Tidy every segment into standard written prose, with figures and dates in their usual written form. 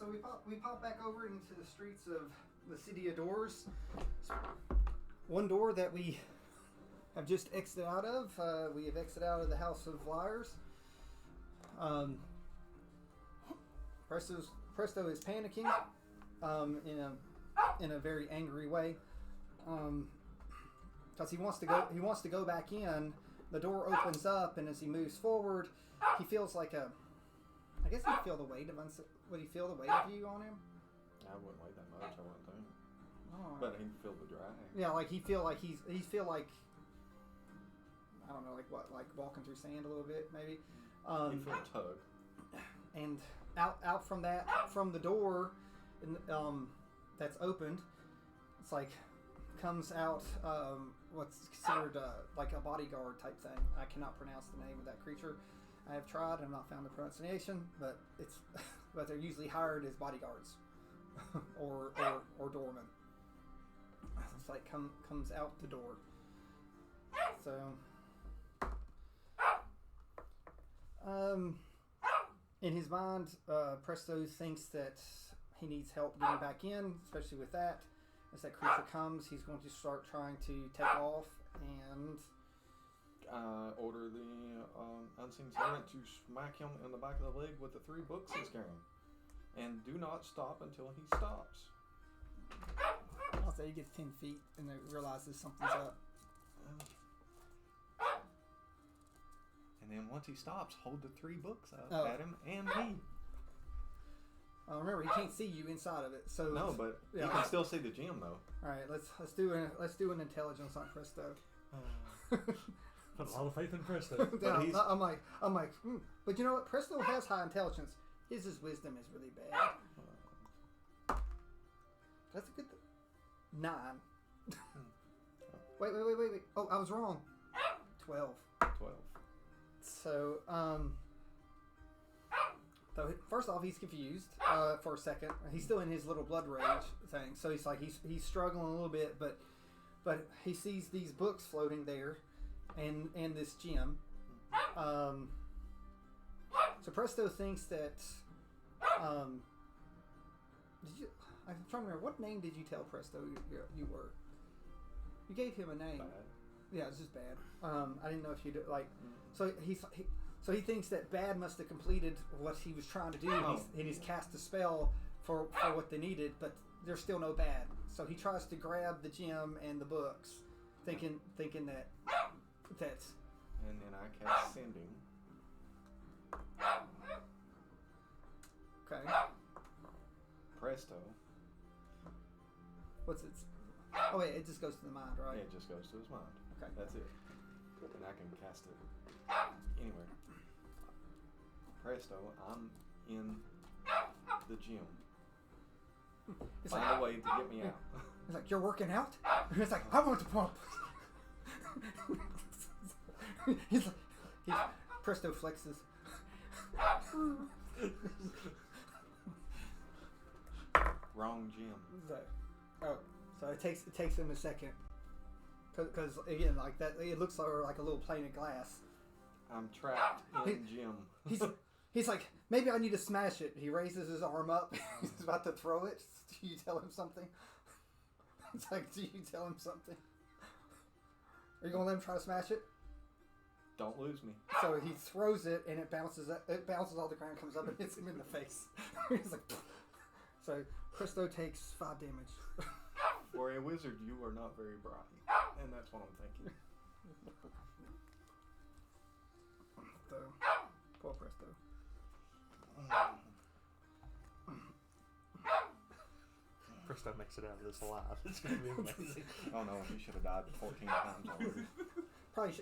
So we pop back over into the streets of the city of doors. One door that we have just exited out of. We have exited out of the House of Liars. Presto is panicking in a very angry way because he wants to go back in. The door opens up, and as he moves forward, he feels like I guess he'd feel the weight of would he feel the weight of you on him? I wouldn't weigh that much, I wouldn't think. Oh. But he'd feel the drag. Yeah, like he feel like I don't know, like walking through sand a little bit, maybe. He'd feel a tug. And out from the door, that's opened, it's like comes out what's considered like a bodyguard type thing. I cannot pronounce the name of that creature. I have tried and not found the pronunciation, but but they're usually hired as bodyguards or doormen. It's like comes out the door. So in his mind, Presto thinks that he needs help getting back in, especially with that. As that creature comes, he's going to start trying to take off and order the unseen servant to smack him in the back of the leg with the 3 books he's carrying. And do not stop until he stops. I'll say he gets 10 feet and then realizes something's up. And then once he stops, hold the 3 books up at him and me. Remember, he can't see you inside of it, so no, but you can still see the gem though. All right, let's do an intelligence on Presto. Put a lot of faith in Presto. Yeah, I'm like, but you know what? Presto has high intelligence. His wisdom is really bad. That's a good 9. Wait. Oh, I was wrong. 12. 12. So, so first off, he's confused for a second. He's still in his little blood rage thing. So he's like he's struggling a little bit, but he sees these books floating there, and this gem. So Presto thinks that. I'm trying to remember, what name did you tell Presto you were? You gave him a name. Bad. Yeah, it's just bad. I didn't know if you like. So he thinks that Bad must have completed what he was trying to do, and he's cast a spell for what they needed, but there's still no Bad. So he tries to grab the gem and the books, thinking that. And then I cast Sending. Okay. Presto. What's it? Oh wait, it just goes to the mind, right? Yeah, it just goes to his mind. Okay. That's it. And I can cast it anywhere. Presto, I'm in the gym. Find a way to get me out. He's like, you're working out? And it's like, I want to pump. he's Presto flexes. Wrong gym. So it takes him a second, because again, like that, it looks like a little plane of glass. I'm trapped in gym. He's like, maybe I need to smash it. He raises his arm up. He's about to throw it. Do you tell him something? It's like, do you tell him something? Are you gonna let him try to smash it? Don't lose me. So he throws it, and it bounces off the ground, comes up and hits him in the face. He's like, so Presto takes 5 damage. For a wizard, you are not very bright, and that's what I'm thinking. So, poor Presto. Presto makes it out of this alive. It's gonna be amazing. Oh no, he should have died 14 times already.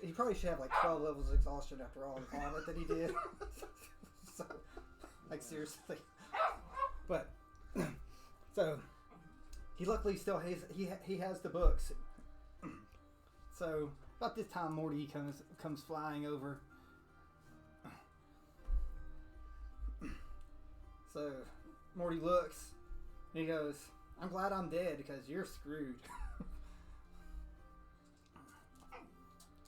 He probably should have like 12 levels of exhaustion after all the vomit that he did. So, like seriously. But so he luckily still he has the books. So about this time, Morty comes flying over. So Morty looks and he goes, "I'm glad I'm dead because you're screwed."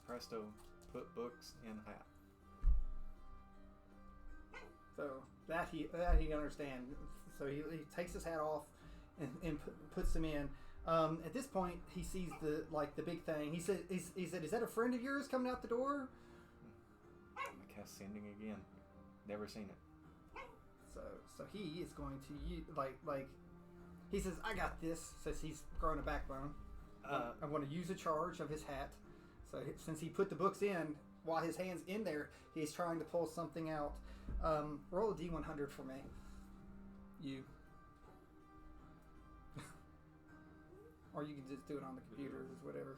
Presto, put books in hat. So That he can understand. So he takes his hat off and puts them in. At this point, he sees the big thing. He said, "Is that a friend of yours coming out the door?" I cast sending again. Never seen it. So he is going to use he says, "I got this." Says he's growing a backbone. I'm going to use a charge of his hat. So since he put the books in, while his hand's in there, he's trying to pull something out. Roll a D100 for me. You. Or you can just do it on the computer, or whatever.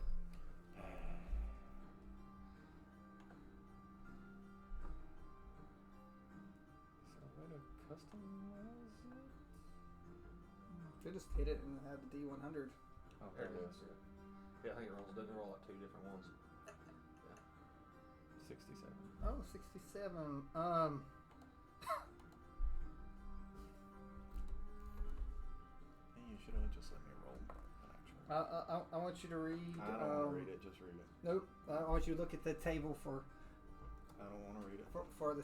So way to customize it? They just hit it and have the D100. Oh, There it is. Yeah, I think it doesn't roll like two different ones. 67. Oh, 67. You should have just let me roll an actual. I want you to read. I don't want to read it. Just read it. Nope. I want you to look at the table for I don't want to read it. for the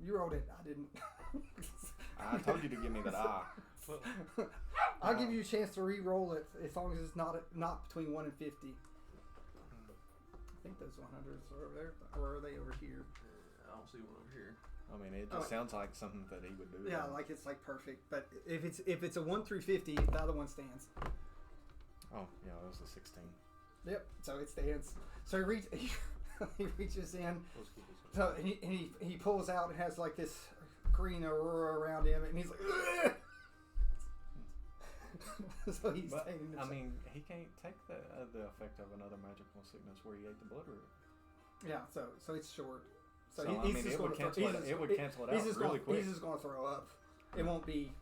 You rolled it. I didn't. I told you to give me that eye. I'll give you a chance to re-roll it as long as it's not between 1 and 50. I think those 100s are over there, or are they over here? I don't see one over here. I mean, it just sounds like something that he would do. Yeah, like it's like perfect. But if it's a 1 through 50, the other one stands. Oh, yeah, that was a 16. Yep. So it stands. So he reaches in. Let's keep this one. So he pulls out and has like this green aurora around him, and he's like. Ugh! So he's taking I mean, he can't take the effect of another magical sickness where he ate the blood root. Yeah, so it's short. So I mean, it would cancel it out really quick. He's just going to throw up. It won't be.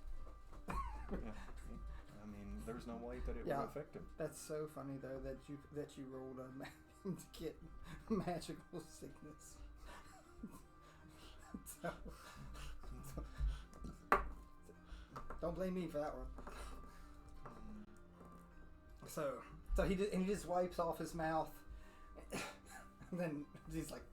Yeah. I mean, there's no way that it would affect him. That's so funny though that you rolled to get magical sickness. Don't blame me for that one. So he just wipes off his mouth, and then he's like,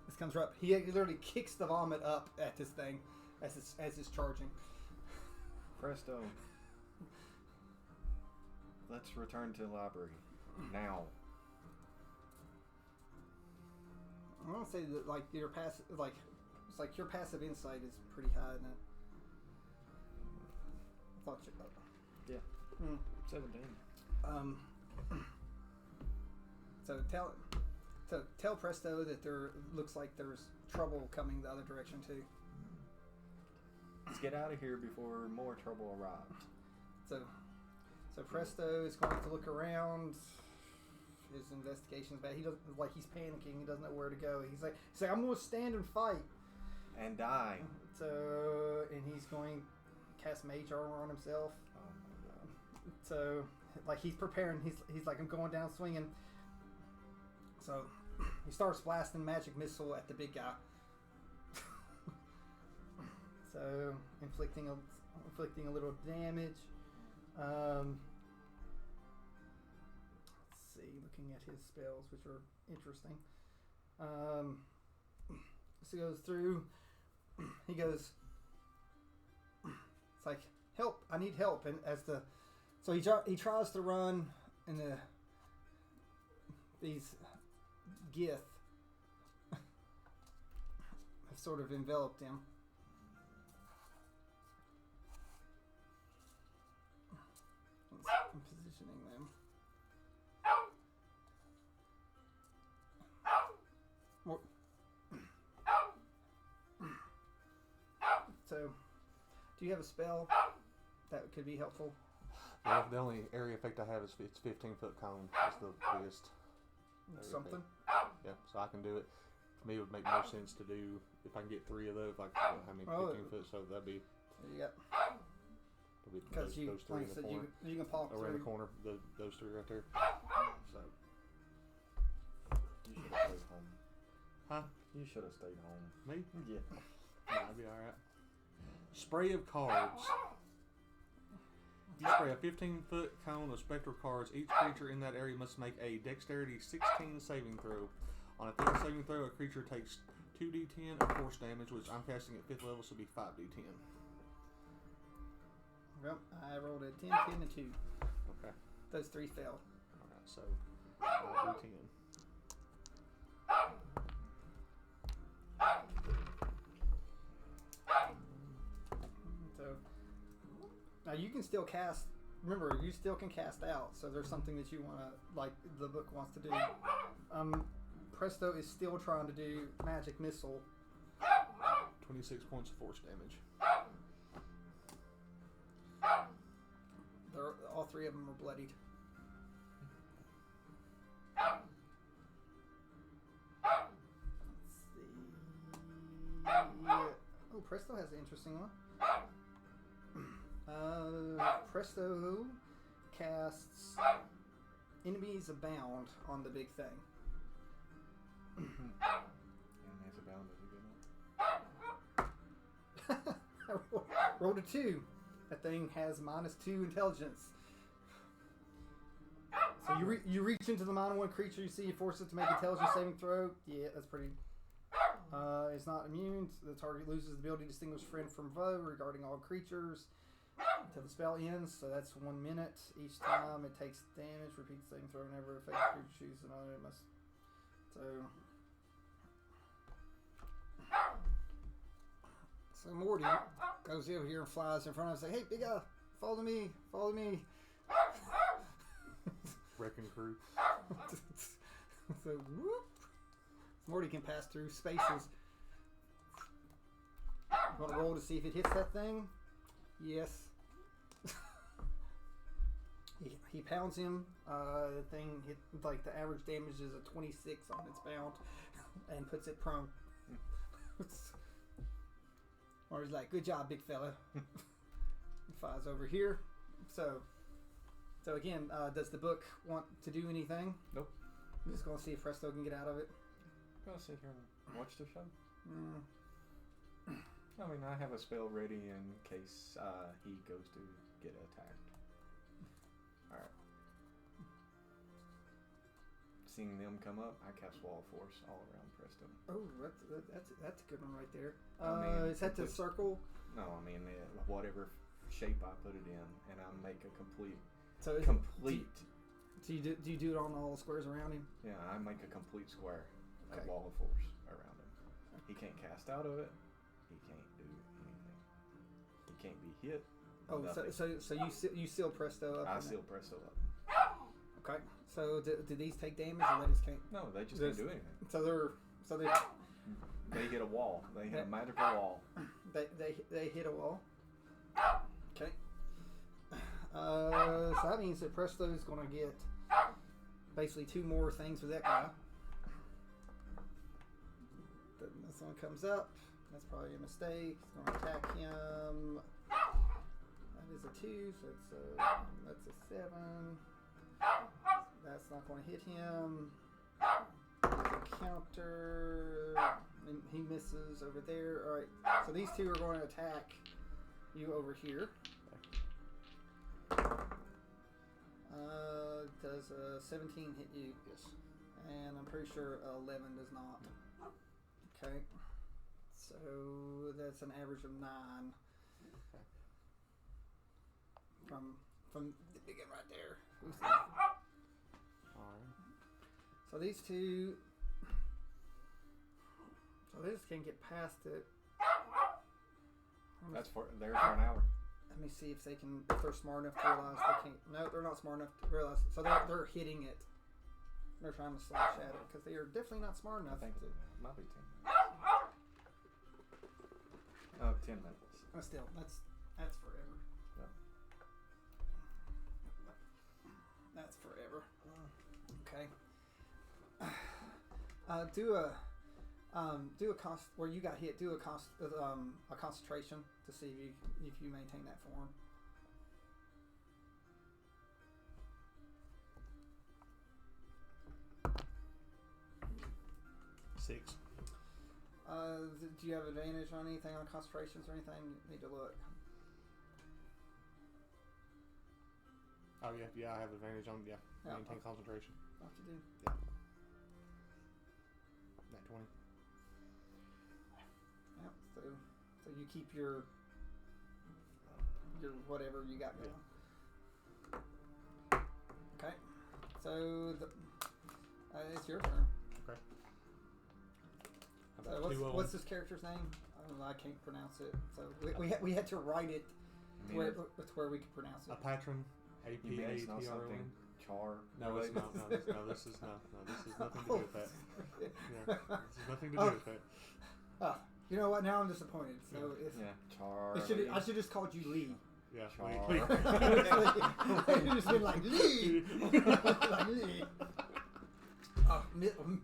this comes right up. He literally kicks the vomit up at this thing as it's charging. Presto. Let's return to the library now. I want to say that your passive it's like your passive insight is pretty high, isn't it? I thought you. Yeah. 17. So tell Presto that there looks like there's trouble coming the other direction too. Let's get out of here before more trouble arrives. So Presto is going to look around. His investigation's bad. He doesn't he's panicking. He doesn't know where to go. He's like I'm going to stand and fight and die. So he's going to cast mage armor on himself. Oh my god. So he's preparing. He's like, I'm going down swinging. So he starts blasting magic missile at the big guy. So inflicting a little damage. Let's see, looking at his spells, which are interesting. So he goes through. He goes. It's like, help! I need help. And so he tries to run, and these Gith have sort of enveloped him. I'm positioning them. So, do you have a spell that could be helpful? Yeah, the only area effect I have is it's 15-foot cone. It's the biggest. Something? Yeah, so I can do it. For me, it would make more sense to do if I can get 3 of those. 15 foot, so that'd be. You got. Those 3 in the corner. You can pop over in the corner. Those 3 right there. So. You should have stayed home. Huh? You should have stayed home. Me? Yeah. I'd be all right. Spray of cards. Spray a 15-foot cone of spectral cards. Each creature in that area must make a Dexterity 16 saving throw. On a failed saving throw, a creature takes 2d10 of force damage, which I'm casting at 5th level, so it'll be 5d10. Well, I rolled a 10, 10, and 2. Okay. Those 3 failed. Alright, so 5d10. So now you can still cast. Remember, you still can cast out. So there's something that you want to, like the book wants to do. Presto is still trying to do magic missile. 26 points of force damage. All 3 of them are bloodied. Let's see. Oh, Presto has an interesting one. Presto casts Enemies Abound on the big thing. Enemies Abound is a good one. I rolled a 2. That thing has -2 intelligence. So you reach into the -1 creature you see, you force it to make intelligence saving throw. Yeah, that's pretty. It's not immune. The target loses the ability to distinguish friend from foe regarding all creatures until the spell ends. So that's 1 minute. Each time it takes damage. Repeat the saving throw whenever affected creature chooses another. It must. So Morty goes over here and flies in front of us, like, "Hey, big guy, follow me, follow me." Wrecking crew. So whoop, Morty can pass through spaces. I'm gonna roll to see if it hits that thing. Yes. He pounds him. The thing hit, like the average damage is a 26 on its bound, and puts it prone. Or he's like, "Good job, big fella." Flies over here. So again, does the book want to do anything? Nope. I'm just gonna see if Presto can get out of it. I'm gonna sit here and watch the show. I mean, I have a spell ready in case he goes to get attacked. Alright. Seeing them come up, I cast Wall of Force all around Presto. Oh, that's a good one right there. Is that the circle? No, I mean whatever shape I put it in, and I make a complete. So complete. Do you do it on all the squares around him? Yeah, I make a complete square of Okay. Wall of Force around him. He can't cast out of it. He can't do anything. He can't be hit. Oh, nothing. so you seal Presto up. I seal Presto up. Okay. So do these take damage, or they just can't? No, they just can't do anything. So They hit a wall. They hit a magical wall. They hit a wall. Okay. So that means that Presto is going to get basically 2 more things with that guy. This one comes up. That's probably a mistake. It's going to attack him. That is a 2, so that's a 7. That's not going to hit him. Counter. And he misses over there. All right. So these 2 are going to attack you over here. Does 17 hit you? Yes. And I'm pretty sure 11 does not. Okay. So that's an average of 9. Okay. From the big one right there. Alright. So these 2. So they just can't get past it. That's there for an hour. Let me see if they're smart enough to realize they can't. No, they're not smart enough to realize. So they're hitting it. They're trying to slash at it because they are definitely not smart enough. I think to, it might be 10 minutes. 10 minutes. Still, that's forever. Yeah. That's forever. Okay. Do a cost where you got hit. Do a concentration to see if you maintain that form. Six. Do you have advantage on anything on concentrations or anything? You need to look. Oh yeah, I have advantage on maintain concentration. What to do? That 20. Yep. So you keep your whatever you got going. Okay. So it's your turn. Okay. So what's this character's name? I can't pronounce it. So we had to write it where we could pronounce it. A patron. You mean it's not something char? No, it's not. No, this is nothing to do with that. Yeah, this has nothing to do with that. Oh, you know what? Now I'm disappointed. So char. I should just called you Lee. Yeah, char. Lee. You just been like Lee. Like Lee. Oh,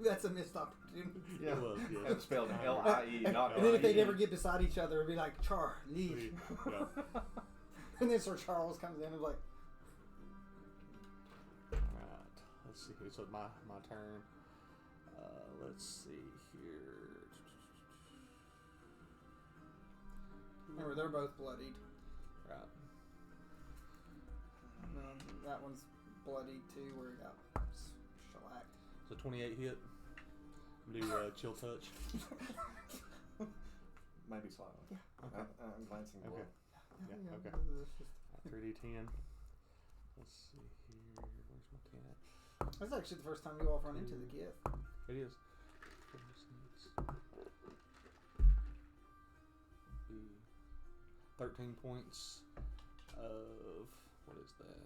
that's a missed opportunity. Yeah, it was. Yeah. It's spelled L-I-E, not And then if they never get beside each other, it'd be like Charlie. Yeah. And then Sir Charles comes in and is like, Alright, let's see here. So my turn. Let's see here. remember, they're both bloodied. Right. That one's bloodied too, where he got shellacked. So 28 hit. Do chill touch. Maybe slightly. Yeah. Okay. I'm glancing below. Okay. Yeah. Okay. It's just 3d10. Let's see here. Where's my 10 at? That's actually the first time you all run into the gift. It is. 13 points of what is that?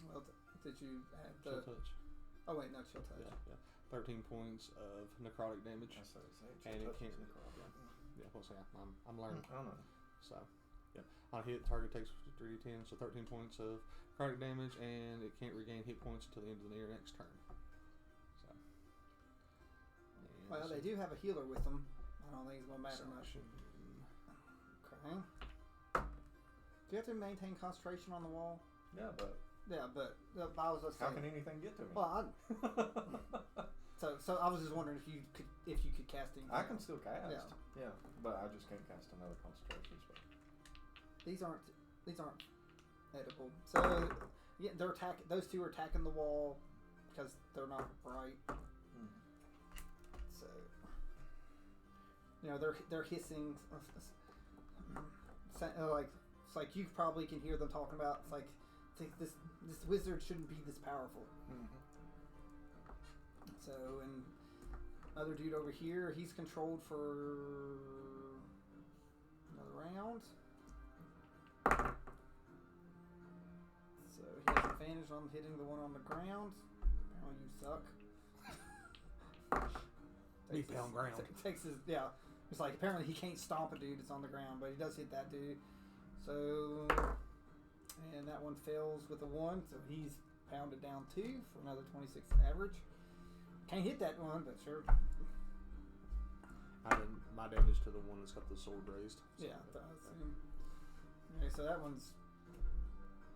Well, did you add Chill the? touch. Oh wait, no, chill touch. Yeah. 13 points of necrotic damage. I say, And it can't. necrotic. Yeah. Well, so I'm learning. I don't know. So, yeah. On hit, target takes 3d10, so 13 points of necrotic damage, and it can't regain hit points until the end of the next turn. So. Well, they do have a healer with them. I don't think it's gonna matter much. Okay. Do you have to maintain concentration on the wall? Yeah, but I was just how saying. can anything get to me? Well, so I was just wondering if you could cast anything. I can still cast. Yeah. But I just can't cast another concentration spell. These aren't edible. So yeah, those two are attacking the wall because they're not bright. So they're hissing. Like it's like you probably can hear them talking about. It's like this wizard shouldn't be this powerful. So and other dude over here, he's controlled for another round. So he has advantage on hitting the one on the ground. Apparently you suck. Me pound ground. Takes his It's like apparently he can't stomp a dude that's on the ground, but he does hit that dude. So and that one fails with a 1, so he's pounded down 2 for another 26 average. Can't hit that one, but sure. My damage to the one that's got the sword raised. So Yeah, I assume. Okay, so that one's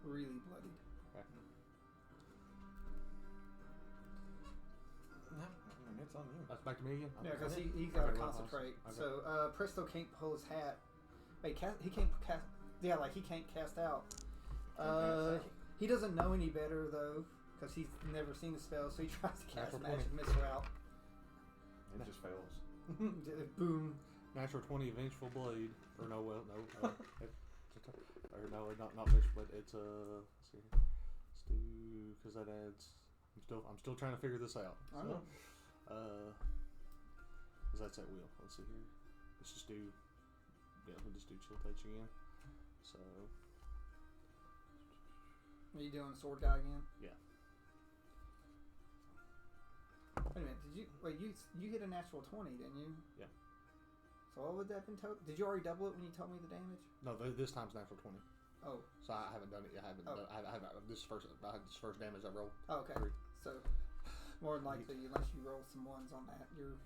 really bloody. Okay. It's on you. That's back to me again? Yeah, because he's got to Okay, well, concentrate. okay. So Presto can't pull his hat. Wait, he can't cast. Yeah, like he can't cast out. He doesn't know any better though, because he's never seen the spell. So he tries to cast Natural magic 20. missile out. It just fails. Boom. Natural 20 Vengeful Blade. Or no, well, no. Or no, not vengeful, but it's let's see here. Let's do, because that adds. I'm still trying to figure this out. I So, know. because that's at will. Let's see here. Let's just do. Yeah, we'll just do chill touch again. So. Are you doing sword guy again? Yeah. Wait a minute. You hit a natural 20, didn't you? Yeah. So what would that been total? Did you already double it when you told me the damage? No, this time's natural 20. Oh. So I haven't done it yet. I haven't. Oh. I had this first damage I rolled. Oh, okay. 3. So more than likely, unless you roll some ones on that, you're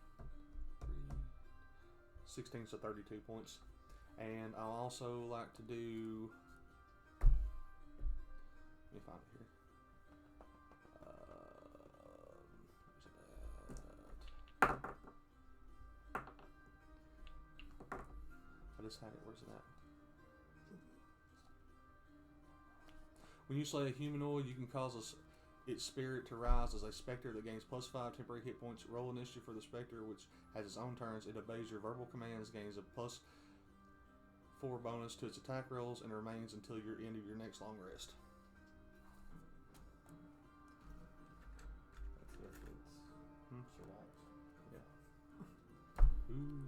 16, so 32 points. And I'll also like to do. Let me find it here. Where's it at? I just had it. Where's it at? When you slay a humanoid, you can cause its spirit to rise as a specter that gains +5 temporary hit points. Roll initiative for the specter, which has its own turns. It obeys your verbal commands, gains a +4 bonus to its attack rolls, and remains until your end of your next long rest. That's if it's survives. Ooh.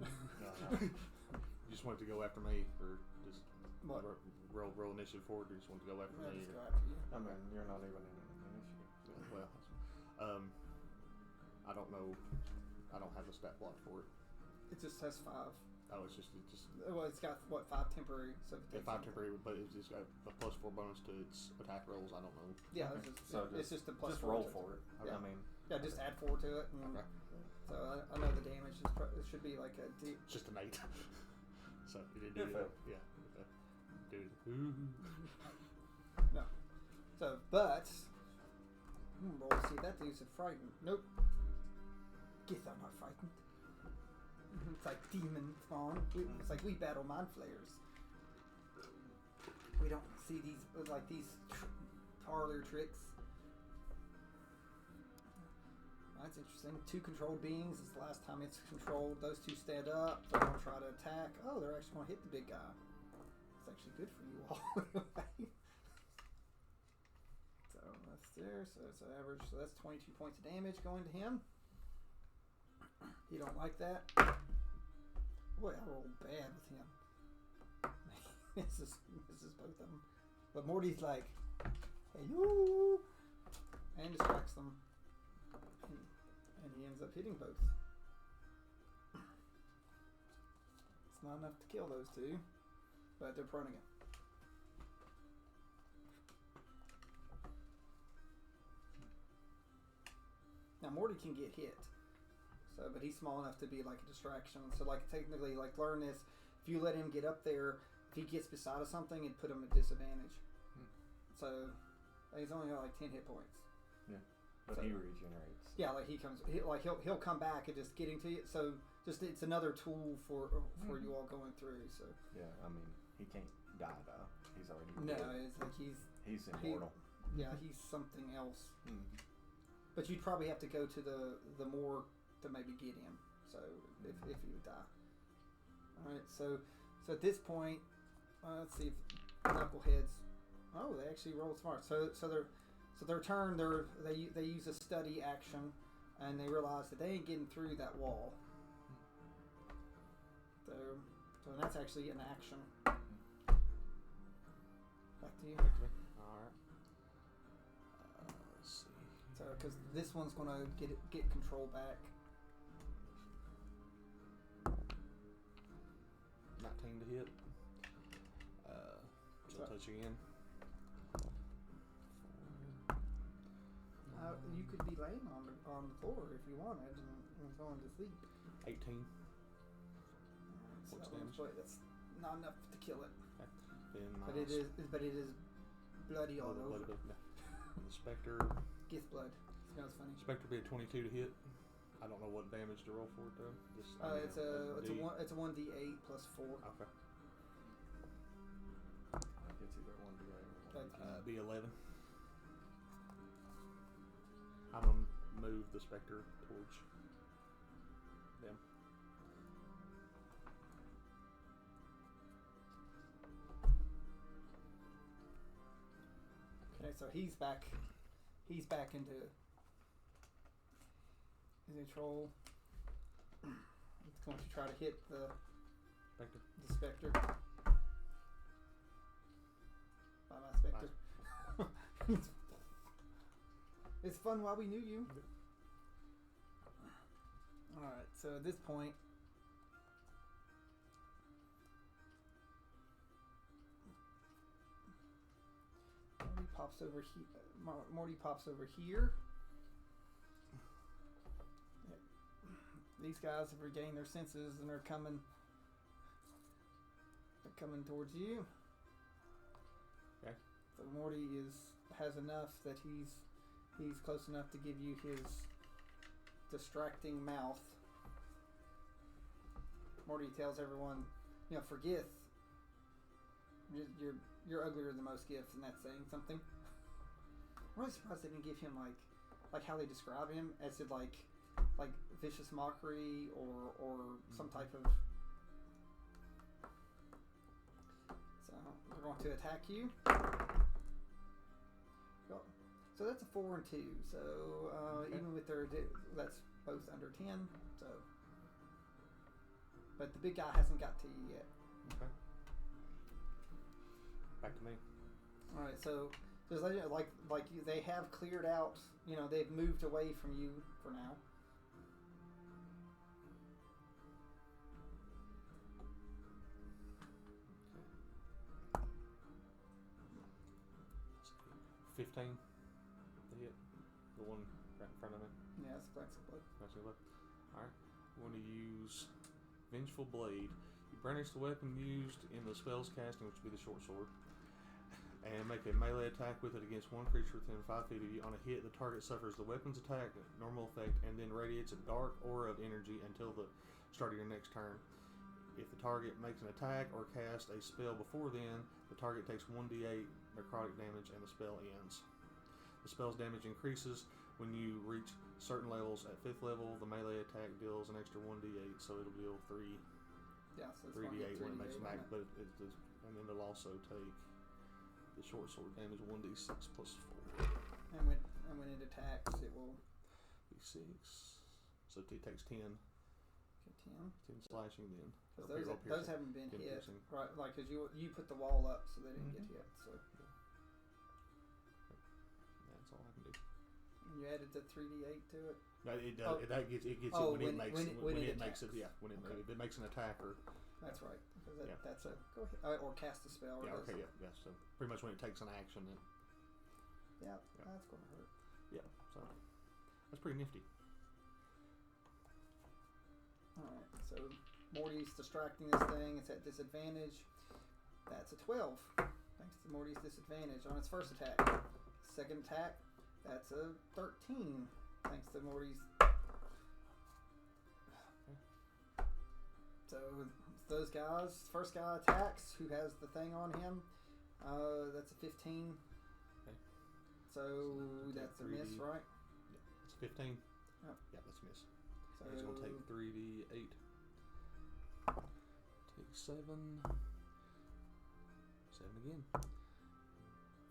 You just wanted to go after me, or just What? roll initiative forward, or just want to go after Yeah, me? just Or, go after you. I mean, you're not even in initiative. well, I don't know. I don't have a stat block for it. It just has 5. Oh, it's just Well, it's got what 5 temporary. So yeah, 5 temporary, but it's just got a +4 bonus to its attack rolls. I don't know. Yeah, Okay. it's just a +4. Just roll to it. for it. Yeah. I mean, Yeah, just add 4 to it. And Okay. So I know the damage it should be like a D. It's just an 8. So it didn't You're do fair. it. Yeah. Dude. Ooh. No. So, but roll to see that dude's frightened. Nope. Get thou not frightened. It's like demon spawn. It's like we battle mind flayers. We don't see these like these parlor tricks. That's interesting. 2 controlled beings. It's the last time it's controlled. Those 2 stand up. They're gonna try to attack. Oh, they're actually gonna hit the big guy. It's actually good for you all. So that's there. So it's an average. So that's 22 points of damage going to him. You don't like that? Boy, I rolled bad with him. This is both of them. But Morty's like, hey you, and distracts them, and he ends up hitting both. It's not enough to kill those 2, but they're prone again. Now Morty can get hit. So, but he's small enough to be like a distraction. So, like technically, like learn this. If you let him get up there, if he gets beside of something, it'd put him at disadvantage. So, he's only got like 10 hit points. yeah, but So- he regenerates. Yeah, like he'll come back and just getting to you. So, just it's another tool for you all going through. So, Yeah, I mean, he can't die though. He's already no, dead. it's like he's immortal. he's something else. Mm-hmm. But you'd probably have to go to the morgue to maybe get him. So if he would die. All right. So at this point, let's see if knuckleheads. Oh, they actually rolled smart. So their turn. They use a study action, and they realize that they ain't getting through that wall. So that's actually an action. Back to you. Alright. Let's see. So because this one's gonna get control back. 19 to hit. She'll touch again. You could be laying on the floor if you wanted and going to sleep. 18. So What's damage? but that's not enough to kill it. Then But it is bloody all over. The Spectre. Gets blood. Smells funny. Spectre be a 22 to hit. I don't know what damage to roll for it though. Just, It's a 1d8 plus 4. Okay. Like it's either 1d8 or 1d10. Be 11. I'm gonna move the Spectre towards them. Okay, so he's back into control. It's going to try to hit the Spectre. Bye bye Spectre. It's fun while we knew you. Alright, so at this point Morty pops over here. Morty pops over here. Yep. These guys have regained their senses and are coming. They're coming towards you. Okay. So Morty has enough that he's close enough to give you his distracting mouth. Morty tells everyone, for Gith, you're uglier than most Giths, and that's saying something. really surprised they didn't give him like how they describe him, as in like vicious mockery or some type of. So they're going to attack you. So that's a 4 and 2. So Okay. even with their that's both under 10. So, but the big guy hasn't got to you yet. Okay. Back to me. All right. So there's they have cleared out. You know, they've moved away from you for now. Okay. 15. The hit. The one right in front of me. Yeah, it's Glancing Blood. Alright. I'm going to use Vengeful Blade. You brandish the weapon used in the spell's casting, which would be the short sword, and make a melee attack with it against one creature within 5 feet of you. On a hit, the target suffers the weapon's attack, normal effect, and then radiates a dark aura of energy until the start of your next turn. If the target makes an attack or casts a spell before then, the target takes 1d8 necrotic damage and the spell ends. The spell's damage increases when you reach certain levels. At 5th level, the melee attack deals an extra 1d8, so it'll deal 3 Yeah, so it's 3d8 when it makes max, on it. but and then it'll also take the short sword damage 1d6 plus 4. And when it attacks, it will Be 6. So it takes 10 get 10. slashing then. Because Or those piercing. haven't been 10 hit, piercing. right? Like, because you put the wall up, so they didn't Mhm. get hit. So That's all I can do. and you added the 3d8 to it. No, it does. Oh. It gets Oh, when it makes when it makes it. attacks. Yeah, when it Okay. if it makes an attacker. That's right. Because Yeah. that's a go ahead or cast a spell. Or Yeah. does- Okay. Yeah. So pretty much when it takes an action, then Yeah, Yeah. that's going to hurt. yeah. So that's pretty nifty. All right. So Morty's distracting this thing. It's at disadvantage. That's a 12. Thanks to Morty's disadvantage on its first attack. Second attack. That's a 13. Thanks to Morty's. So those guys. First guy attacks. Who has the thing on him? That's a 15. Okay. So take that's a miss, 3D. right? It's 15. Yep. Yeah, that's a miss. So He's gonna take 3d8. Take 7. 7 again.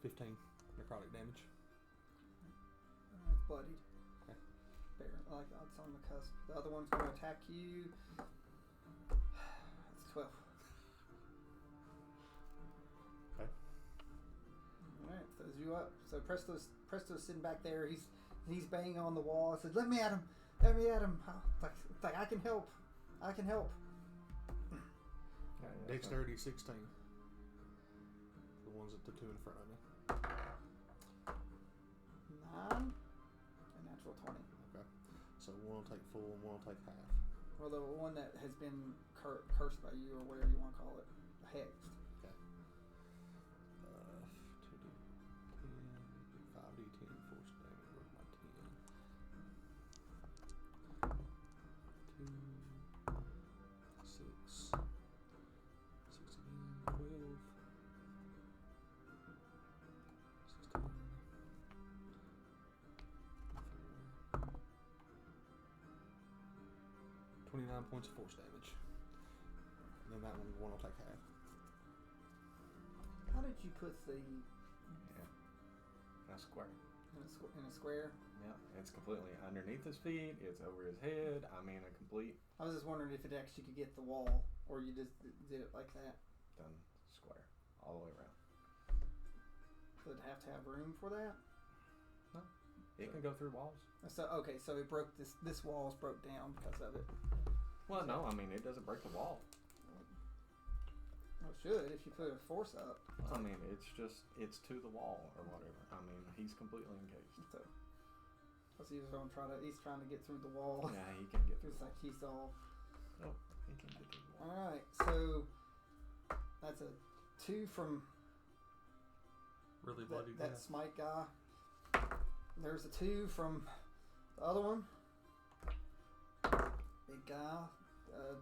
15 necrotic damage. It's bloodied. Okay. Bare, like it's on the cusp. The other one's going to attack you. That's 12. Okay. Alright, throws you up. So Presto's sitting back there. He's banging on the wall. I said, "Let me at him! Let me at him!" Like I can help. I can help. Yeah, Dexterity 16. The ones at the 2 in front of me. 9 and natural 20. Okay. So one will take full and one will take half. Well, the one that has been cursed by you, or whatever you want to call it, hexed. Okay. 2d10, 5d10 force damage with my 10. 2, 6, 6 again, 12, 16, 29 points of force damage. And then that one will take half. How did you put the That's square. in a square? Yeah, it's completely underneath his feet. It's over his head. I mean, a complete I was just wondering if it actually could get the wall, or you just did it like that. done square all the way around. Does it have to have room for that? It can go through walls. So okay, so it broke this wall's broke down because of it. Well, no, I mean it doesn't break the wall. Well, it should if you put a force up. I mean it's to the wall or whatever. I mean he's completely encased. So he's trying to get through the wall. Yeah, he can get through. It's like he's all. Oh, he can get through the wall. All right, so that's a 2 from Really bloody that death. smite guy. There's a 2 from the other one. Big guy.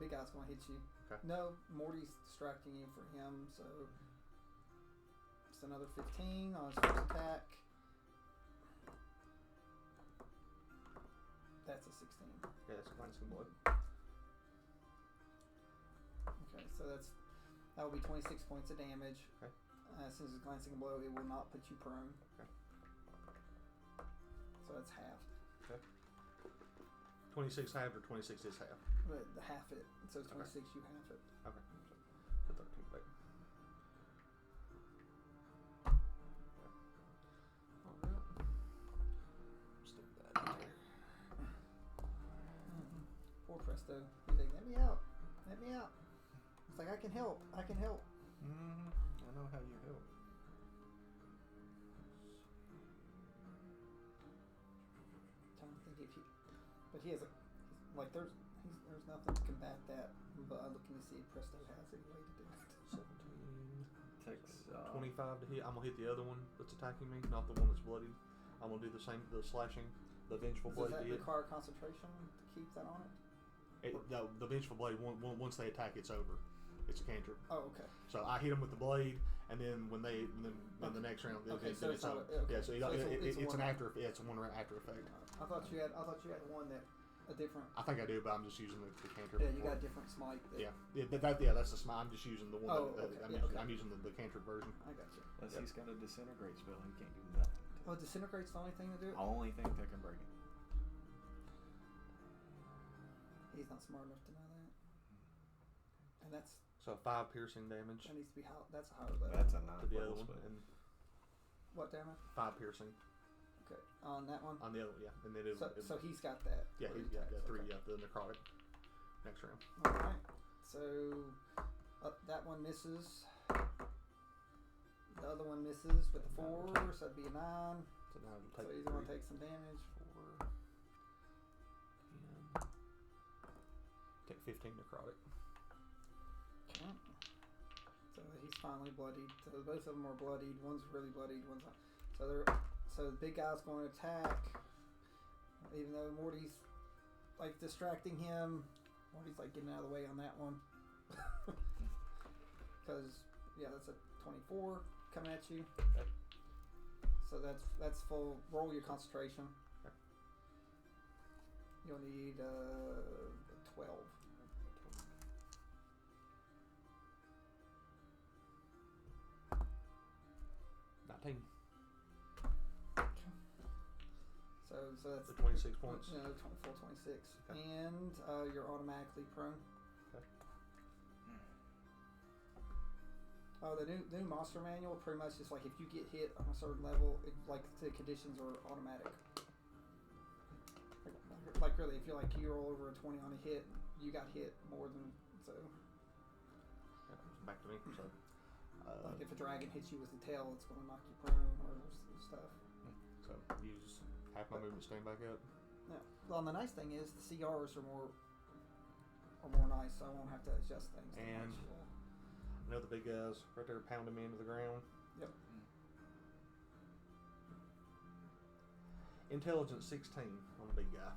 Big guy's gonna hit you. Okay. No, Morty's distracting you for him, so it's another 15 on his first attack. a 16. Yeah, it's glancing blow. Okay, so that will be 26 points of damage. Okay. Since it's glancing blow, it will not put you prone. Okay. So that's half. Okay. 26 halved or 26 is half? But half it. So it's 26, you half it. Okay. So 13 back. Alright. Stick that in there. Poor Presto. He's like, let me out. Let me out. It's like, I can help. I can help. I know how you help. Trying to think if he, but he has there's nothing to combat that. But I'm looking to see if Presto has any way to do it. 17. Takes 25 to hit. I'm gonna hit the other one that's attacking me, not the one that's bloodied. I'm gonna do the same, the slashing, the vengeful blade. Does that require concentration to keep that on it? The vengeful blade. Once they attack, it's over. It's a cantrip. Oh, okay. So I hit them with the blade, and then when the next round, Okay, then so it's over. okay. Yeah, so it's an after. it's a one after effect. I thought you had one that a different. I think I do, but I'm just using the cantrip. Yeah, you got a different smite. That's the smite. I'm just using the one. Oh, okay. I'm using the cantrip version. I got you. Unless he's got a disintegrate spell, he can't do nothing. Oh, disintegrate's the only thing to do it. Only thing that can break it. He's not smart enough to know that. And that's. So 5 piercing damage. That needs to be high. That's a higher level. That's a To the other 9 one, and What damage? 5 piercing Okay, on that one. on the other, yeah, and then So he's got that. yeah, for he's his got attacks, 3, okay. yeah, the necrotic next round. All right. So that one misses. The other one misses with the 4, so that'd be a 9. So now we'll So take he's gonna take some damage. 4, 10, take 15 necrotic. Okay. So he's finally bloodied. So both of them are bloodied. One's really bloodied. One's not. So the big guy's going to attack. Even though Morty's like distracting him, Morty's like getting out of the way on that one. Because that's a 24 coming at you. Okay. So that's full. Roll your concentration. Okay. You'll need 12. 19. So that's The 26 points. No, 24, 26. Okay. And you're automatically prone. Okay. Oh, the new monster manual pretty much is like if you get hit on a certain level, like the conditions are automatic. Like really, if you roll over a 20 on a hit, you got hit more than so. Back to me. So, like if a dragon hits you with the tail, it's going to knock you prone or stuff. so use half my movement, stand back up. Yeah. Well, and the nice thing is the CRs are more nice, so I won't have to adjust things. And I know the big guys right there pounding me into the ground. Yep. Intelligence 16 on the big guy.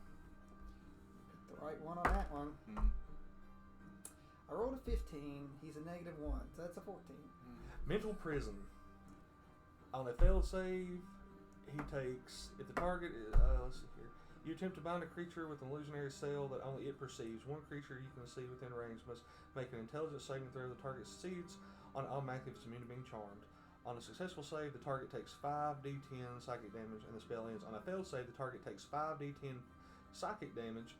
Pick the right one on that one. I rolled a 15. He's a -1, so that's a 14. Mental prison. On a failed save, he takes, if the target is, let's see here. You attempt to bind a creature with an illusionary spell that only it perceives. One creature you can see within range must make an intelligence saving throw. The target succeeds on automatically if it's immune to being charmed. On a successful save, the target takes 5d10 psychic damage and the spell ends. On a failed save, the target takes 5d10 psychic damage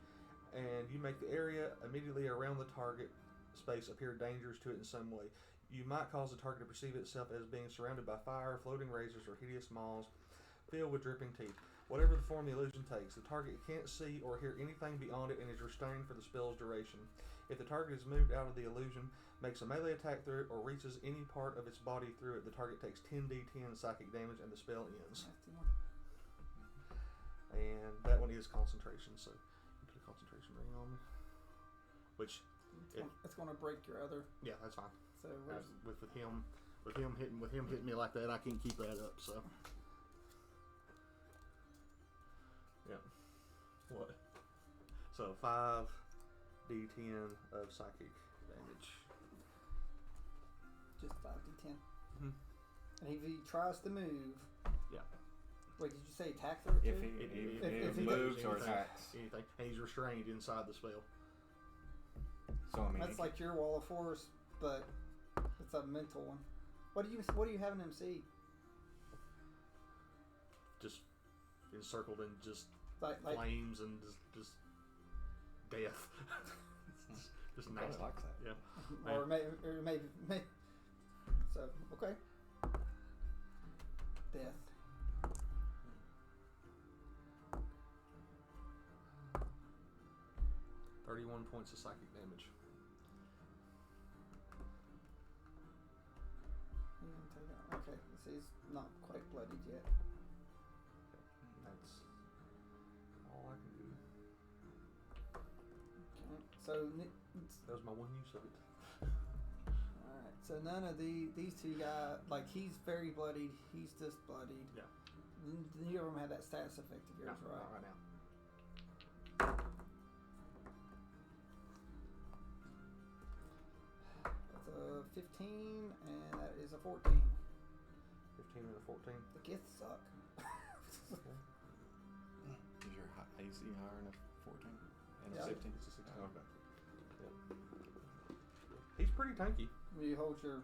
and you make the area immediately around the target space appear dangerous to it in some way. You might cause the target to perceive itself as being surrounded by fire, floating razors, or hideous maws filled with dripping teeth. Whatever the form the illusion takes, the target can't see or hear anything beyond it and is restrained for the spell's duration. If the target is moved out of the illusion, makes a melee attack through it, or reaches any part of its body through it, the target takes 10d10 psychic damage and the spell ends. And that one is concentration, so you put a concentration ring on me. Which it's going to break your other. Yeah, that's fine. So with him hitting me like that, I can't keep that up. So yeah, what? So 5d10 of psychic damage. Just 5d10. Mm-hmm. And if he tries to move. Yeah. Wait, did you say attack through it too? If he moves or anything, attacks. anything, and he's restrained inside the spell. So I mean, That's like your wall of force, but it's a mental one. What do you having him see? Just encircled in just Like flames and just death. just he kinda nasty. likes that. Yeah. or maybe. So okay. Death. "31 points of psychic damage." Okay, so he's not quite bloodied yet. That's all I can do. Okay, so That was my one use of it. all right, so none of these two guys, like he's very bloodied, he's just bloodied. Yeah. Neither of them had that status effect of yours, No, right? not right now. That's a 15, and that is a 14. 15 and a 14. The gifts suck. Is your AC higher than a 14 and Yeah. a 16? It's a 16. Okay. He's pretty tanky. You hold your,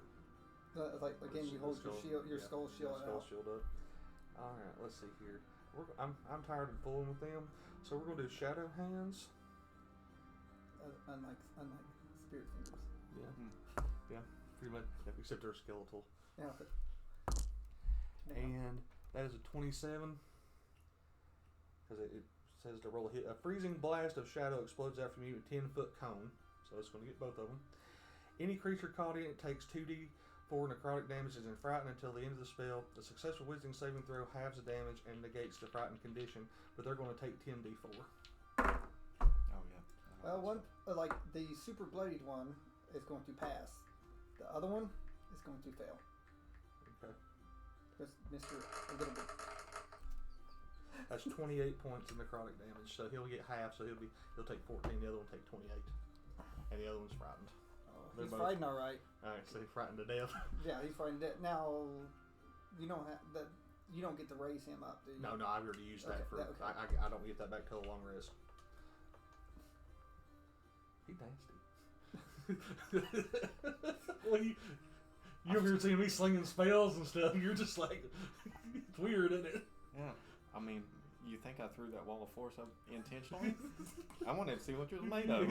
like again, you hold your shield, your skull shield skull out. shield up. All right, let's see here. I'm tired of fooling with them, so we're gonna do shadow hands. Unlike spirit fingers. Yeah. Hmm. Yeah. Pretty much. Yeah, except they're skeletal. Yeah. But, And that is a 27. Because it says to roll a hit. A freezing blast of shadow explodes after you move a 10-foot cone. So it's going to get both of them. Any creature caught in it takes 2d4 necrotic damage and is frightened until the end of the spell. The successful wisdom saving throw halves the damage and negates the frightened condition, but they're going to take 10d4. Oh yeah. well, one like the super bloodied one is going to pass. The other one is going to fail. Okay. Because Mr. A little bit. That's 28 points of necrotic damage, so he'll get half, so he'll take 14, the other one will take 28. And the other one's frightened. They're He's both- frightened, all right. Alright, so he's frightened to death. Yeah, he's frightened. Now, you don't have that. You don't get to raise him up, do you? No, I've already used that Okay, for. okay. I don't get that back till a long rest. He nasty. Well, you ever seen me slinging spells and stuff? You're just like, it's weird, isn't it? Yeah. I mean, you think I threw that wall of force up intentionally? I wanted to see what you was made of.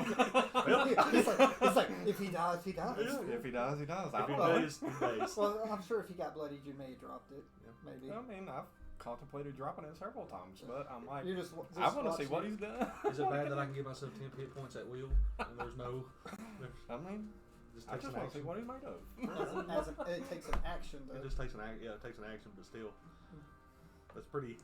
it's like if he dies, he dies. Yeah. If he dies, he dies. I If he don't know. dies, he dies. Well, I'm sure if he got bloodied, you may have dropped it. Yeah. Maybe. I mean, I've contemplated dropping it several times, but I'm like, You're just I want to see watching what it. he's done. Is it bad that I can give myself 10 hit points at will and there's no? I mean, Just I takes just an want to see action. what he's made of. It takes an action, though. It just takes an action. Yeah, it takes an action, but still, that's pretty.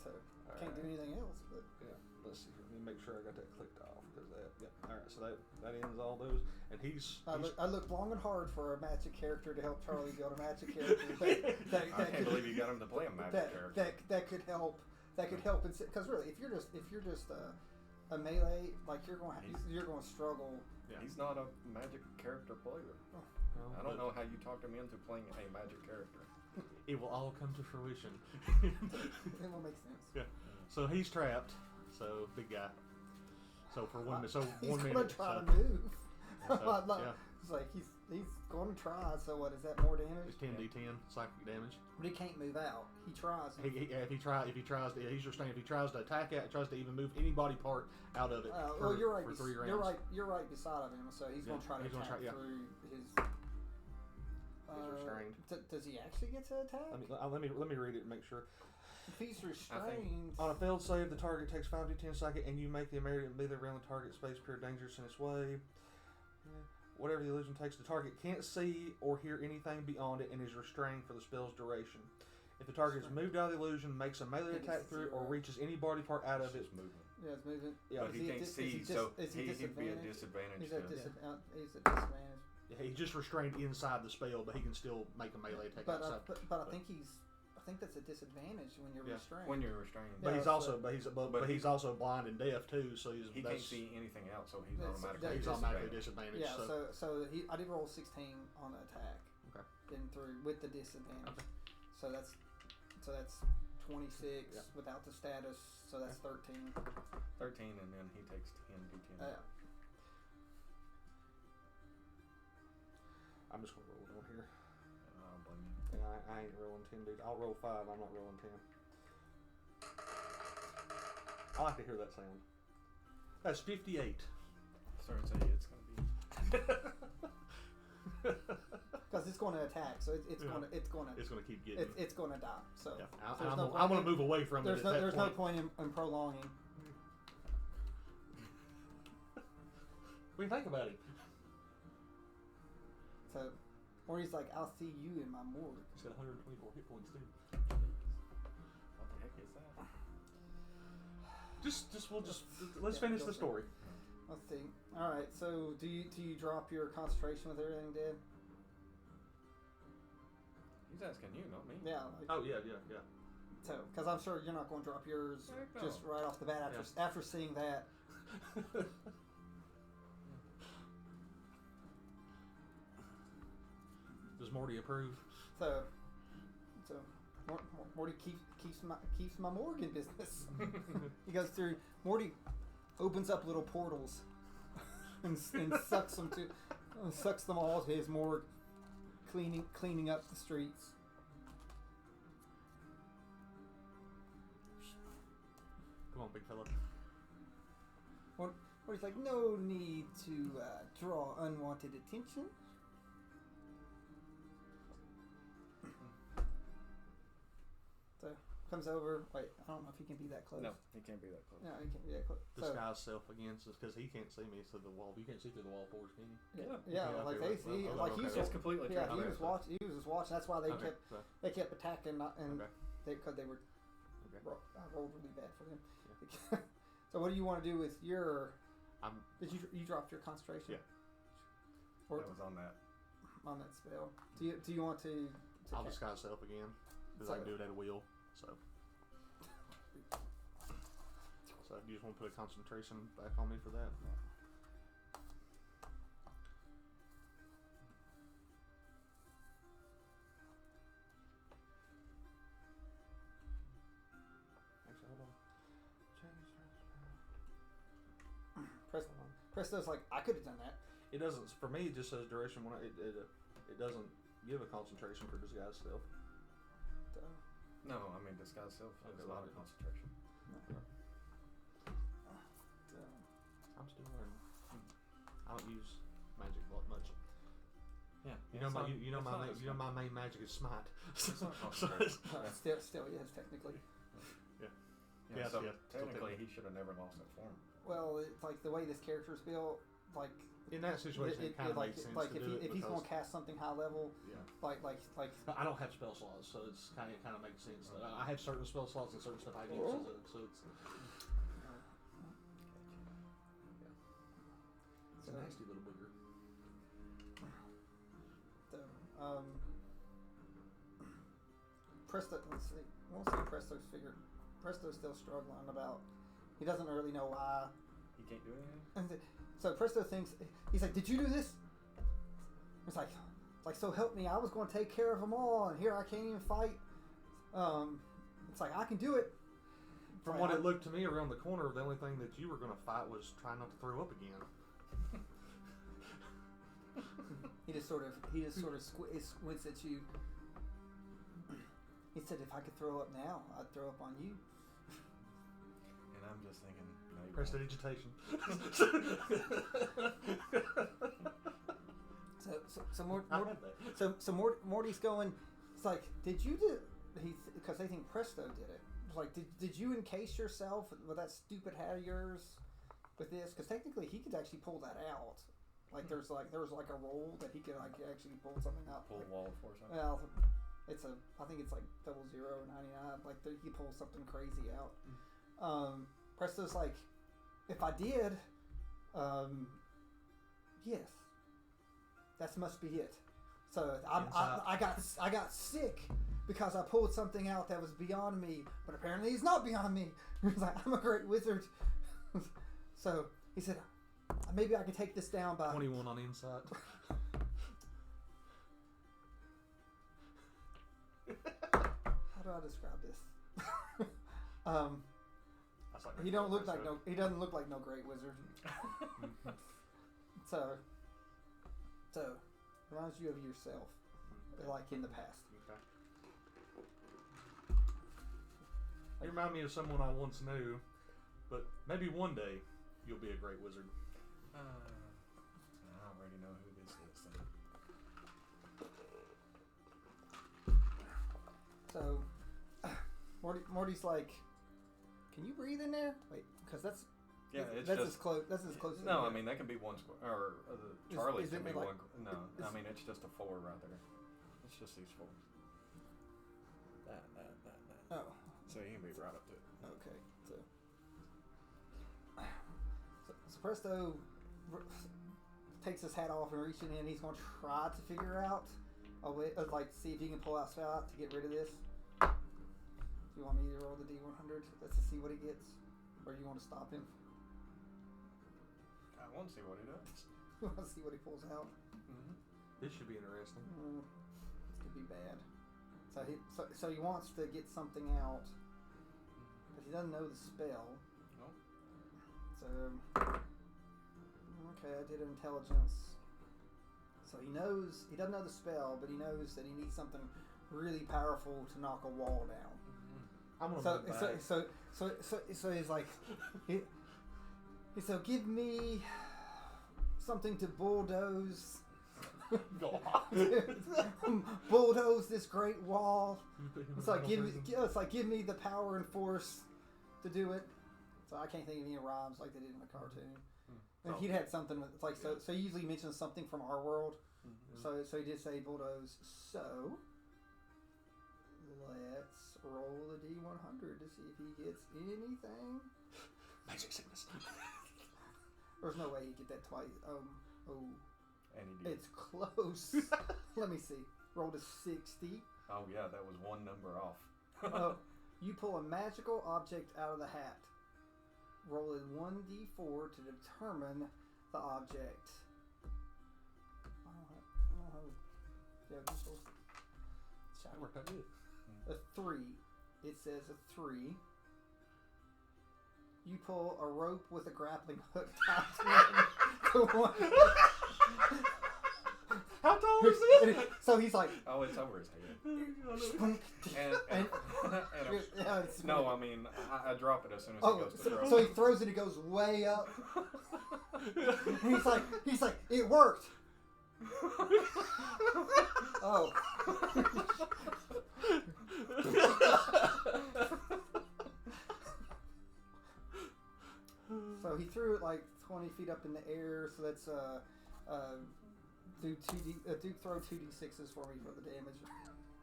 So can't do anything else. But Yeah, let's see. Let me make sure I got that clicked off because that. Yeah. All right. So that ends all those, and he's. I looked long and hard for a magic character to help Charlie build a magic character. That I can't believe you got him to play a magic character. that could help. That could help. Because really, if you're just a melee, like you're going to struggle. Yeah. He's not a magic character player. Well, I don't but know how you talked him into playing a magic character. It will all come to fruition. It will make sense. Yeah. So he's trapped. So big guy. So for 1 minute. So He's 1 gonna minute. try so, to move. so, yeah. It's like he's going to try. So what is that? More damage? It's 10d10 psychic damage. But he can't move out. He tries. If he tries to, he's restrained. If he tries to attack it, tries to even move any body part out of it. Well, you're right. For 3 rounds. You're right beside of him. So he's Yeah, going to try to he's gonna attack try- yeah. through his. He's restrained. Does he actually get to attack? Let me read it and make sure. If he's restrained, On a failed save, the target takes 5d10 psychic, and you make the immediate melee around the target space appear dangerous in its way. Whatever the illusion takes, the target can't see or hear anything beyond it and is restrained for the spell's duration. If the target is moved out of the illusion, makes a melee think attack it's through it, or 0. reaches any body part out of it. Just movement. yeah, it's moving. Yeah, But Is he he can't dis- is see, he dis- so is he he'd be a disadvantaged? disadvantage. He's at to- disadvantage. He's just restrained inside the spell, but he can still make a melee attack But outside. I think that's a disadvantage when you're Yeah. restrained. When you're restrained. But Yeah, he's so- also he's also blind and deaf too, so He can't see anything else, so he's That's- automatically he's automatically disadvantaged. yeah, so I did roll 16 on the attack. Okay. Then through with the disadvantage. Okay. So that's 26 Yeah. without the status, so that's 13. 13, and then he takes 10 d10. I'm just gonna roll it on here. I don't blame you. Yeah, I ain't rolling 10, dude. I'll roll 5. I'm not rolling 10. I like to hear that sound. That's 58. Sorry to say, it's going to be. Because it's going to attack, so it's Yeah. going to It's gonna keep getting. it's going to die. So Yeah. there's I'm gonna move away from it. There's no point in prolonging. What do you think about it? So, or he's like, I'll see you in my morgue. He's got 124 hit points, dude. What the heck is that? Let's finish the story. Let's see. All right. So, do you drop your concentration with everything dead? He's asking you, not me. Yeah. Oh yeah. So, because I'm sure you're not going to drop yours Heck no. just right off the bat after seeing that. Does Morty approve? So Morty keeps my morgue in business. He goes through. Morty opens up little portals and sucks them all to his morgue, cleaning up the streets. Come on, big fella. Morty's like, no need to draw unwanted attention. So comes over. Wait, I don't know if he can be that close. No, he can't be that close. No, he can't be that close. Disguise self again, because he can't see me through the wall. You can't see through the wall force, can you? Yeah, like okay, they see, well, like okay. he's It's completely yeah, transparent. he was watching. He was just watching. That's why Okay, so, they kept attacking, and okay. because they were. Okay. I rolled really bad for him. Yeah. So what do you want to do with your? Did you dropped your concentration? Yeah. Or That was on that. on that spell. Do you want to? I'll disguise self again, because I can do it at a will. So you just want to put a concentration back on me for that? Actually, hold on. Presto's like, I could have done that. It doesn't. For me, it just says duration. When it doesn't give a concentration for disguise self. So, No, I mean, disguise self is Okay, a lot well, of concentration. I'm still learning. I don't use magic much. Yeah. You know my main magic is smite. It's not concentration. still yes, technically. Yeah, Yes, so yes, technically he should have never lost that form. Well, it's like the way this character's built, like In that situation, it kind of makes sense to do it if he's because going to cast something high level, yeah. like I don't have spell slots, so it kind of makes sense. I have certain spell slots and certain stuff I use, so it's a nasty little booger. So, Presto. Let's see. We'll see. Presto's still struggling about. He doesn't really know why. He can't do anything? And so Presto thinks, he's like, did you do this? It's like so help me. I was going to take care of them all, and here I can't even fight. It's like I can do it. From what it looked to me around the corner, the only thing that you were going to fight was try not to throw up again. He just sort of squints at you. He said, if I could throw up now, I'd throw up on you. And I'm just thinking, no, you Press won't. digitation. So Morty's going. It's like, did you do? Because they think Presto did it. It's like, did you encase yourself with that stupid hat of yours with this? Because technically, he could actually pull that out. Like there was like a roll that he could like actually pull something out. Pull wall of force out. Well, I think it's like 0099. Like he pulls something crazy out. Presto's like, if I did, yes, that must be it. So I got sick because I pulled something out that was beyond me, but apparently it's not beyond me. He's like, I'm a great wizard. So he said, maybe I can take this down by 21 on insight. How do I describe this? That's like He don't look like no. He doesn't look like no great wizard. So reminds you of yourself, like in the past. Okay. You remind me of someone I once knew, but maybe one day you'll be a great wizard. I already know who this is. Then. So Morty's like, can you breathe in there? Wait, because that's It's that's just as close. That's as close. no. I mean, they can be one square, or Charlie is can it be like- one. No, is- I mean it's just a floor right there. It's just these floors. That. Oh, So you can be right up to it. okay. So Presto takes his hat off and reaching in. He's going to try to figure out a way, like see if he can pull out spell to get rid of this. Do you want me to roll the D100? That's to see what he gets, or you want to stop him? I want to see what he does. You want to see what he pulls out? Mm-hmm. This should be interesting. This could be bad. So he wants to get something out, but he doesn't know the spell. Nope. So okay, I did intelligence. So he doesn't know the spell, but he knows that he needs something really powerful to knock a wall down. I'm gonna So move back. so he's like, he said, give me something to bulldoze. Go on. Bulldoze this great wall. It's like give me the power and force to do it. So I can't think of any rhymes like they did in the cartoon. And he'd had something with, it's like so he usually mentions something from our world. Mm-hmm. So he did say bulldoze. So let's roll the D100 to see if he gets anything. Magic sickness. There's no way he'd get that twice. And he did. It's close. Let me see. Rolled a 60. Oh yeah, that was one number off. You pull a magical object out of the hat. Roll a 1d4 to determine the object. That worked out good. A 3. It says a 3. You pull a rope with a grappling hook tied to one. How tall is this? So he's like, Oh, it's over his head. and yeah, it's No, weird. I mean I drop it as soon as he Oh, goes to throw. so he throws it. It goes way up. And he's like, it worked. Oh. So he threw it like 20 feet up in the air. So that's do throw 2d6s for me for the damage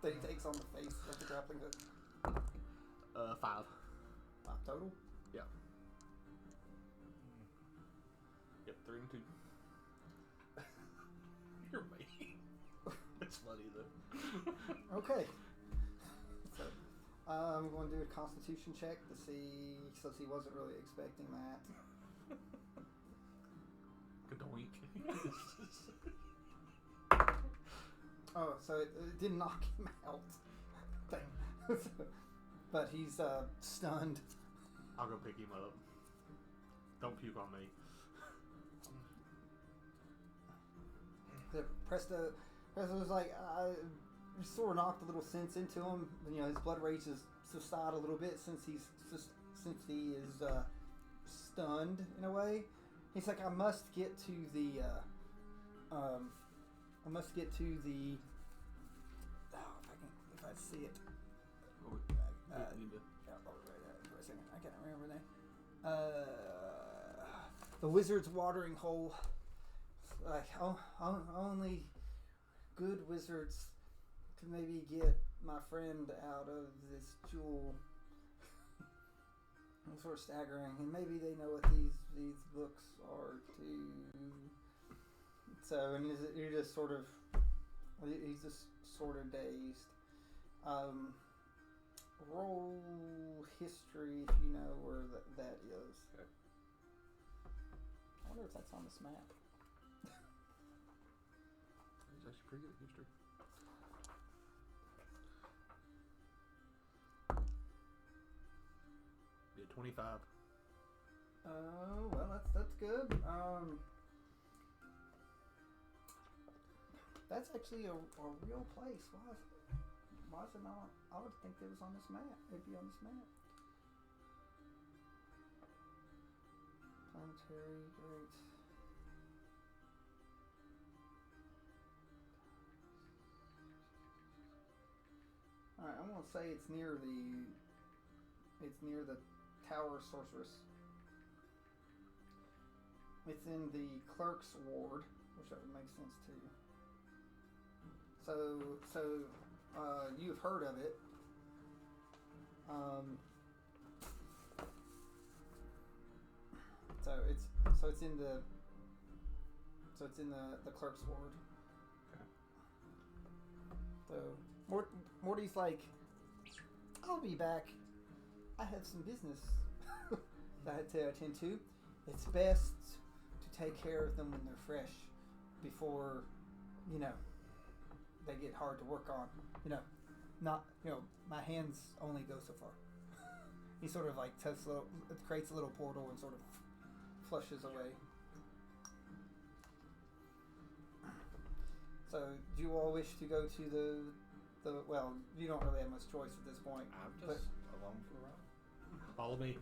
that he takes on the face of the grappling hook. 5. 5 total. Yeah. Yep, 3 and 2. You're mean. It's funny though. Okay. So I'm going to do a Constitution check to see, since he wasn't really expecting that. Kadoink. Oh, so it didn't knock him out. Dang. But he's stunned. I'll go pick him up. Don't puke on me. Presto's like, sort of knocked a little sense into him. You know, his blood rage has subsided a little bit since he is stunned in a way. He's like, I must get to the. Oh, if I see it. For a second, I can't remember that. The wizard's watering hole. Like, only good wizards can maybe get my friend out of this jewel. It's sort of staggering, and maybe they know what these books are too. So, and he's just sort of dazed. Roll history if you know where that is. Okay. I wonder if that's on this map. He's actually pretty good at history. 25. Oh, well, that's good. That's actually a real place. Why is it not? I would think it was on this map. It'd be on this map. Planetary, great. Alright, I'm gonna say it's near the Tower Sorceress. It's in the Clerk's Ward, which that would make sense too. So you've heard of it. So it's in the Clerk's Ward. Okay. So Morty's like, I'll be back. I have some business that I had to attend to. It's best to take care of them when they're fresh, before, they get hard to work on. My hands only go so far. He sort of like creates a little portal and sort of flushes away. So, do you all wish to go to the well, you don't really have much choice at this point. I'm just along for a ride. Follow me.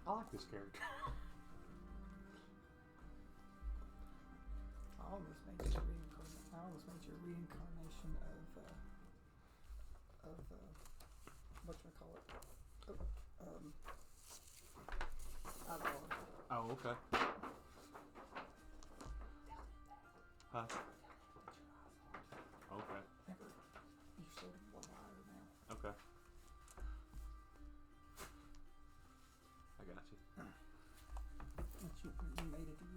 I like this character. I almost made you a reincarnation of whatchamacallit. Oh, okay. Huh? Okay. You're sort of one liar now. Okay. I got you. Once you made a deal. I saw that you made a deal with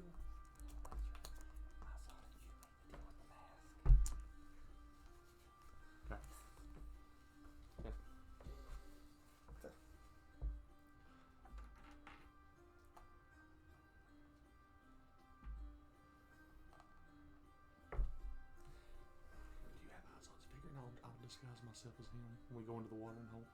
the mask. Okay. Yeah. Okay. Do you have eyes on speaker? And I'll disguise myself as him when we go into the watering hole.